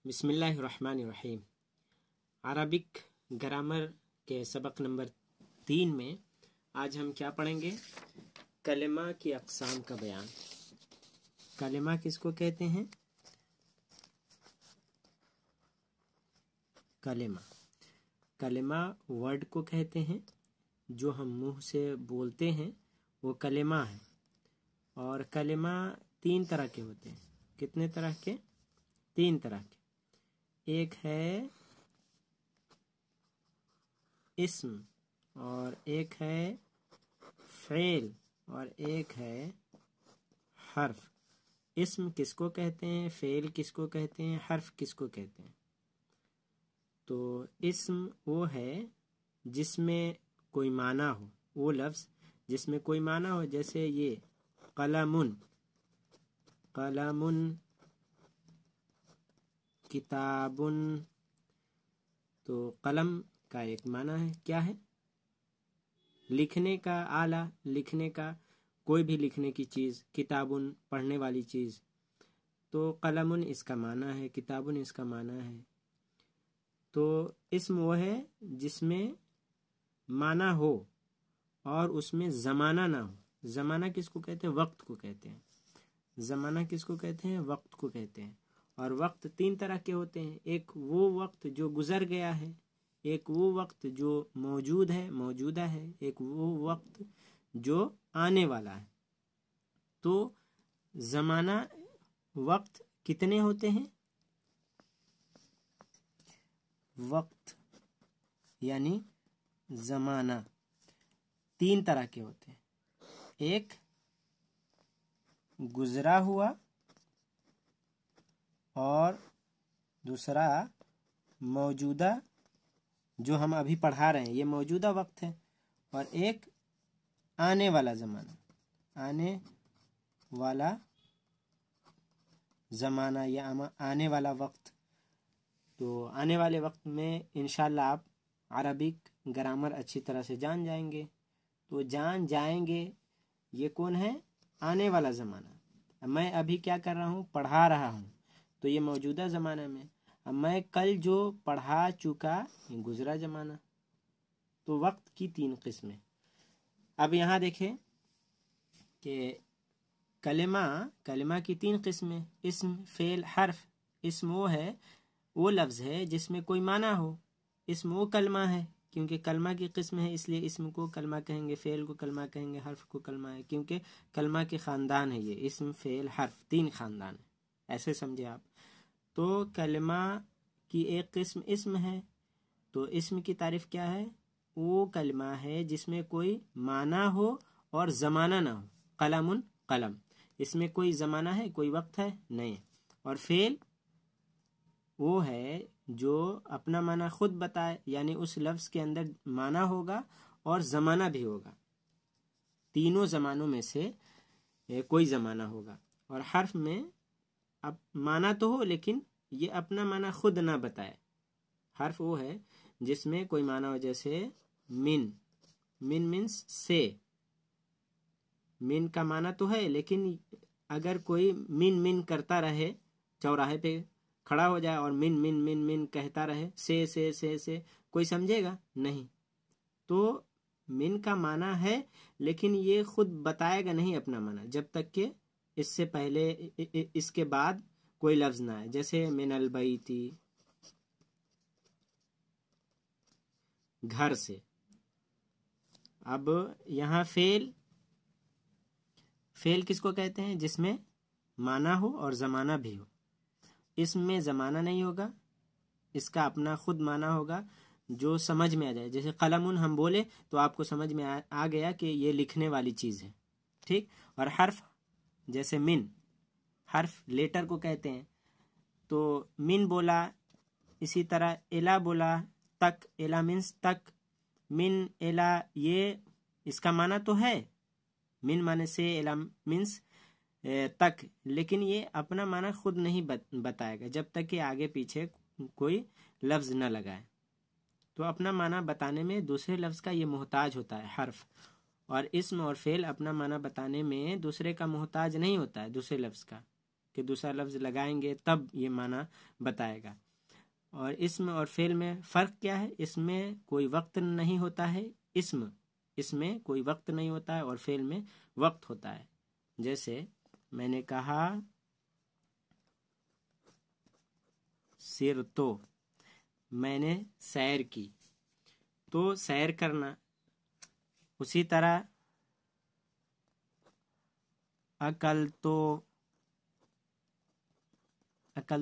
بسم اللہ الرحمن الرحیم۔ عربک گرامر کے سبق نمبر 3 میں آج ہم کیا پڑھیں گے؟ کلمہ کی اقسام کا بیان۔ کلمہ کس کو کہتے ہیں؟ کلمہ ورڈ کو کہتے ہیں جو ہم منہ سے بولتے ہیں، وہ کلمہ ہے۔ اور کلمہ 3 طرح کے ہوتے ہیں۔ کتنے طرح کے؟ 3 طرح کے۔ ایک ہے اسم، اور ایک ہے فعل، اور ایک ہے حرف۔ اسم کس کو کہتے ہیں؟ فعل کس کو کہتے ہیں؟ حرف کس کو کہتے ہیں؟ تو اسم وہ ہے جس میں کوئی معنی ہو، وہ لفظ جس میں کوئی معنی ہو، جیسے یہ قلم، کتاب۔ تو قلم کا ایک معنی ہے، کیا ہے؟ لکھنے کا آلہ، لکھنے کا کوئی بھی لکھنے کی چیز۔ کتاب پڑھنے والی چیز۔ تو قلم اس کا معنی ہے، کتاب اس کا معنی ہے۔ تو اسم وہ ہے جس میں معنی ہو اور اس میں زمانہ نہ ہو۔ زمانہ کس کو کہتے ہیں؟ وقت کو کہتے ہیں۔ زمانہ کس کو کہتے ہیں؟ وقت کو کہتے ہیں۔ اور وقت 3 طرح کے ہوتے ہیں۔ ایک وہ وقت جو گزر گیا ہے، ایک وہ وقت جو موجودہ ہے، ایک وہ وقت جو آنے والا ہے۔ تو زمانہ، وقت کتنے ہوتے ہیں؟ وقت یعنی زمانہ 3 طرح کے ہوتے ہیں۔ ایک گزرا ہوا، اور دوسرا موجودہ جو ہم ابھی پڑھا رہے ہیں، یہ موجودہ وقت ہے۔ اور ایک آنے والا زمانہ، آنے والا زمانہ یا آنے والا وقت۔ تو آنے والے وقت میں انشاءاللہ آپ عربک گرامر اچھی طرح سے جان جائیں گے۔ تو جان جائیں گے، یہ کون ہے؟ آنے والا زمانہ۔ میں ابھی کیا کر رہا ہوں؟ پڑھا رہا ہوں، تو یہ موجودہ زمانہ میں۔ اب میں کل جو پڑھا چکا، یہ گزرا زمانہ۔ تو وقت کی 3 قسمیں۔ اب یہاں دیکھیں کہ کلمہ کی 3 قسمیں: اسم، فعل، حرف۔ اسم وہ لفظ ہے جس میں کوئی معنی ہو۔ اسم وہ کلمہ ہے، کیونکہ کلمہ کی قسم ہے، اس لیے اسم کو کلمہ کہیں گے، فعل کو کلمہ کہیں گے، حرف کو کلمہ ہے، کیونکہ کلمہ کے خاندان ہے یہ۔ اسم، فعل، حرف 3 خاندان ہے، ایسے سمجھے آپ۔ تو کلمہ کی ایک قسم اسم ہے۔ تو اسم کی تعریف کیا ہے؟ وہ کلمہ ہے جس میں کوئی معنی ہو اور زمانہ نہ ہو۔ قلم، اس میں کوئی زمانہ ہے، کوئی وقت ہے نہیں۔ اور فعل وہ ہے جو اپنا معنی خود بتائے، یعنی اس لفظ کے اندر معنی ہوگا اور زمانہ بھی ہوگا، تینوں زمانوں میں سے کوئی زمانہ ہوگا۔ اور حرف میں اب معنی تو ہو لیکن یہ اپنا معنی خود نہ بتائے۔ حرف وہ ہے جس میں کوئی معنی ہو، جیسے من مینس سے۔ من کا معنی تو ہے، لیکن اگر کوئی من کرتا رہے، چوراہے پہ کھڑا ہو جائے اور من کہتا رہے، سے کوئی سمجھے گا نہیں۔ تو من کا معنی ہے، لیکن یہ خود بتائے گا نہیں اپنا معنی، جب تک کہ اس سے پہلے، اس کے بعد کوئی لفظ نہ ہے۔ جیسے من البیتی، گھر سے۔ اب یہاں فعل کس کو کہتے ہیں؟ جس میں معنی ہو اور زمانہ بھی ہو۔ اس میں زمانہ نہیں ہوگا، اس کا اپنا خود معنی ہوگا جو سمجھ میں آ جائے۔ جیسے قلم ہم بولے تو آپ کو سمجھ میں آ گیا کہ یہ لکھنے والی چیز ہے، ٹھیک۔ اور حرف جیسے من، حرف لیٹر کو کہتے ہیں۔ تو من بولا، اسی طرح الا بولا، تک، الا مینس تک، من الا، یہ اس کا معنی تو ہے، من معنی سے، الا مینس تک، لیکن یہ اپنا معنی خود نہیں بتائے گا جب تک کہ آگے پیچھے کوئی لفظ نہ لگائے۔ تو اپنا معنی بتانے میں دوسرے لفظ کا یہ محتاج ہوتا ہے حرف۔ اور اسم اور فعل اپنا معنی بتانے میں دوسرے کا محتاج نہیں ہوتا ہے، دوسرے لفظ کا، کہ दूसरा लफ्ज़ लगाएंगे तब ये माना बताएगा। और इसम और फेल में फ़र्क क्या है? इसमें कोई वक्त नहीं होता है, इसमें कोई वक्त नहीं होता है और फेल में वक्त होता है। जैसे मैंने कहा सिर तो, मैंने सैर की, तो सैर करना। उसी तरह अकल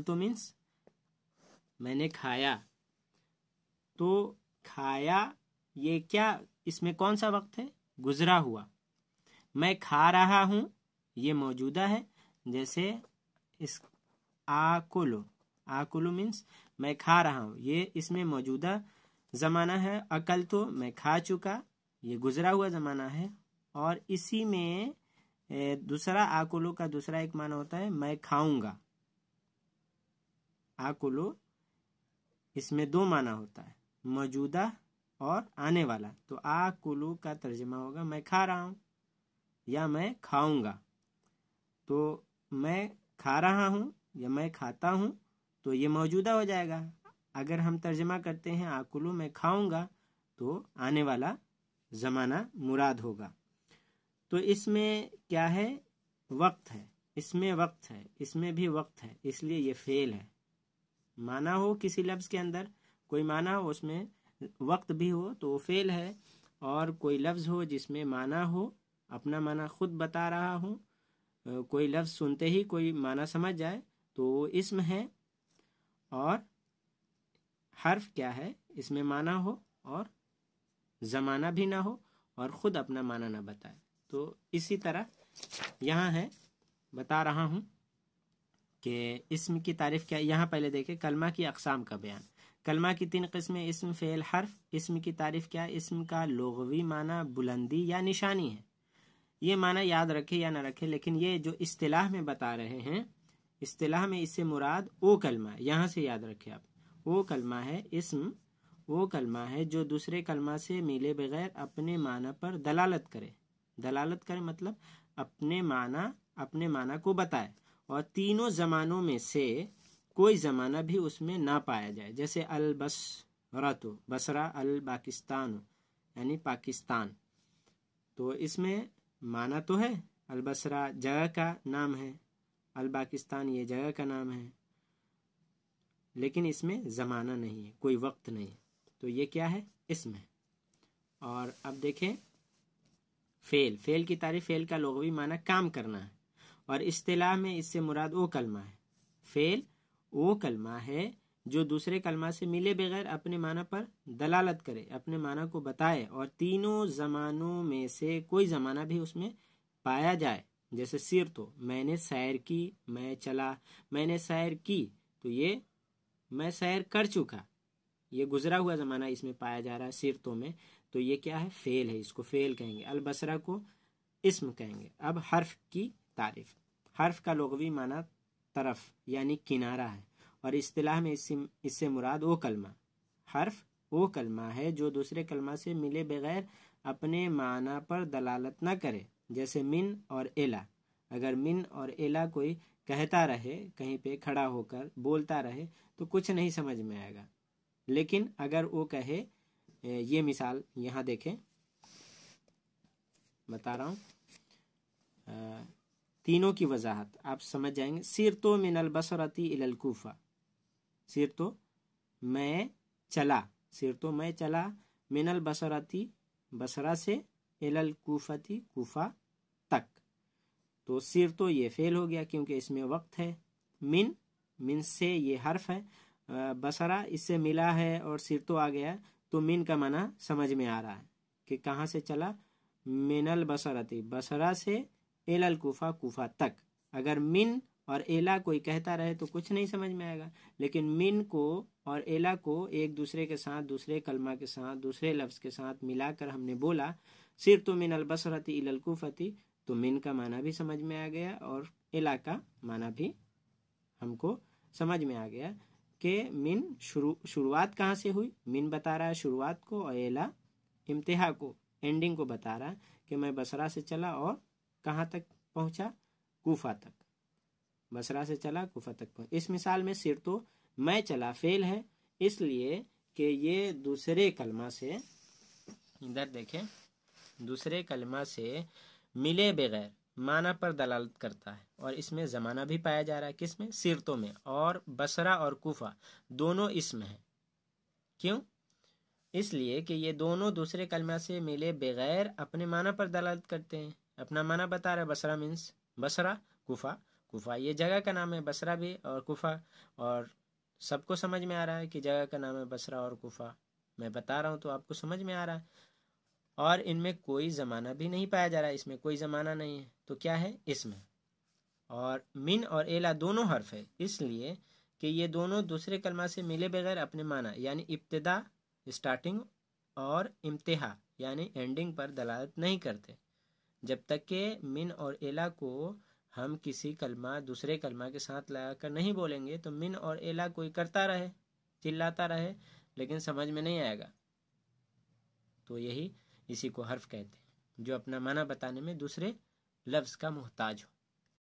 तो मीन्स मैंने खाया, तो खाया ये क्या, इसमें कौन सा वक्त है? गुजरा हुआ। मैं खा रहा हूँ ये मौजूदा है। जैसे इस आकुलो मीन्स मैं खा रहा हूँ, ये इसमें मौजूदा ज़माना है। अकल तो मैं खा चुका, ये गुजरा हुआ ज़माना है। और इसी में दूसरा आकुलो का दूसरा एक माना होता है मैं खाऊंगा। आकुलो इसमें दो माना होता है, मौजूदा और आने वाला। तो आकुलो का तर्जुमा होगा मैं खा रहा हूँ या मैं खाऊंगा। तो मैं खा रहा हूँ या मैं खाता हूँ तो ये मौजूदा हो जाएगा। अगर हम तर्जुमा करते हैं आकुलो मैं खाऊंगा तो आने वाला ज़माना मुराद होगा। तो इसमें क्या है? वक्त है, इसमें वक्त है, इसमें भी वक्त है, इसलिए ये फेल है। माना हो किसी लफ्ज़ के अंदर, कोई माना हो उसमें वक्त भी हो तो वो फेल है। और कोई लफ्ज़ हो जिसमें माना हो, अपना माना खुद बता रहा हो, कोई लफ्ज़ सुनते ही कोई माना समझ जाए तो वो इस्म है। और हर्फ क्या है? इसमें माना हो और ज़माना भी ना हो और ख़ुद अपना माना ना बताए। तो इसी तरह यहाँ है, बता रहा हूँ कि इस्म की तारीफ़ क्या है। यहाँ पहले देखें कलमा की अक़साम का बयान। कलमा की 3 किस्में, इस्म, फ़ेल, हर्फ। इस्म की तारीफ़ क्या है? इस्म का लुग़वी माना बुलंदी या निशानी है। ये माना याद रखे या ना रखे, लेकिन ये जो इस्तिलाह में बता रहे हैं, इस्तिलाह में इससे मुराद वो कलमा है। यहाँ से याद रखें आप, वो कलमा है इस्म, वो कलमा है जो दूसरे कलमा से मिले बगैर अपने माना पर दलालत करे। दलालत करे मतलब अपने माना को बताए और तीनों ज़मानों में से कोई ज़माना भी उसमें ना पाया जाए। जैसे अल बसरतो, बसरा, अल पाकिस्तान यानी पाकिस्तान। तो इसमें माना तो है, अल बसरा जगह का नाम है, अल पाकिस्तान ये जगह का नाम है, लेकिन इसमें ज़माना नहीं है, कोई वक्त नहीं है। तो ये क्या है? इस्म है। और अब देखें फ़ेल। फ़ेल की तारीफ़, फ़ेल का लुग़वी माना काम करना है और इस्तिलाह में इससे मुराद वो कलमा है। फ़ेल वो कलमा है जो दूसरे कलमा से मिले बगैर अपने माना पर दलालत करे, अपने माना को बताए और तीनों ज़मानों में से कोई ज़माना भी उसमें पाया जाए। जैसे सिर तो, मैंने सैर की, मैं चला, मैंने सैर की, तो ये मैं सैर कर चुका, ये गुजरा हुआ ज़माना इसमें पाया जा रहा है सिर तो में। तो ये क्या है? फ़ेल है, इसको फ़ेल कहेंगे। अल बसरा को इस्म कहेंगे। अब हर्फ की तारीफ़। हर्फ का लुग़वी माना तरफ यानी किनारा है और इस्तिलाह में इससे मुराद वो कलमा। हर्फ वो कलमा है जो दूसरे कलमा से मिले बगैर अपने माना पर दलालत न करे। जैसे मिन और एला। अगर मिन और एला कोई कहता रहे, कहीं पे खड़ा होकर बोलता रहे तो कुछ नहीं समझ में आएगा। लेकिन अगर वो कहे, ये मिसाल यहाँ देखें, बता रहा हूँ, तीनों की वजाहत आप समझ जाएंगे। सिर तो मिनल बसरती इलल कूफा, सिर तो मैं चला, सिर तो मैं चला, मिनल बसरती बसरा से, इलल कूफती कूफा तक। तो सिर तो ये फेल हो गया क्योंकि इसमें वक्त है। मिन से ये हर्फ है, बसरा इससे मिला है और सिर तो आ गया, तो मिन का माना समझ में आ रहा है कि कहाँ से चला, मिनल बसरती बसरा से एलल कूफा कूफा तक। अगर मिन और एला कोई कहता रहे तो कुछ नहीं समझ में आएगा, लेकिन मिन को और एला को एक दूसरे के साथ, दूसरे कलमा के साथ, दूसरे लफ्ज़ के साथ मिलाकर हमने बोला सिर तो मिनल बसरती इलल कूफती, तो मिन का माना भी समझ में आ गया और एला का माना भी हमको समझ में आ गया कि मिन शुरुआत कहाँ से हुई। मिन बता रहा है शुरुआत को और एला इम्तिहा को, एंडिंग को बता रहा है कि मैं बसरा से चला और कहाँ तक पहुँचा, कूफा तक। बसरा से चला कुफा तक पहुंच। इस मिसाल में सिरतो मैं चला फेल है, इसलिए कि ये दूसरे कलमा से, इधर देखें, दूसरे कलमा से मिले बगैर माना पर दलालत करता है और इसमें ज़माना भी पाया जा रहा है। किसमें? सिरतों में। और बसरा और कुफा दोनों इसम हैं। क्यों? इसलिए कि ये दोनों दूसरे कलमा से मिले बगैर अपने माना पर दलालत करते हैं। अपना माना बता रहा है। बसरा मीन्स बसरा, कुफा, कुफा ये जगह का नाम है, बसरा भी और कुफा, और सबको समझ में आ रहा है कि जगह का नाम है बसरा और कुफा। मैं बता रहा हूँ तो आपको समझ में आ रहा है। और इनमें कोई ज़माना भी नहीं पाया जा रहा है, इसमें कोई ज़माना नहीं है, तो क्या है? इसमें। और मिन और एला दोनों हर्फ है, इसलिए कि ये दोनों दूसरे कलमा से मिले बगैर अपने माना यानी इब्तिदा स्टार्टिंग और इम्तिहा यानी एंडिंग पर दलालत नहीं करते। जब तक कि मिन और एला को हम किसी कलमा दूसरे कलमा के साथ लगाकर नहीं बोलेंगे तो मिन और एला कोई करता रहे, चिल्लाता रहे, लेकिन समझ में नहीं आएगा। तो यही इसी को हर्फ कहते हैं, जो अपना माना बताने में दूसरे लफ्ज़ का मोहताज हो।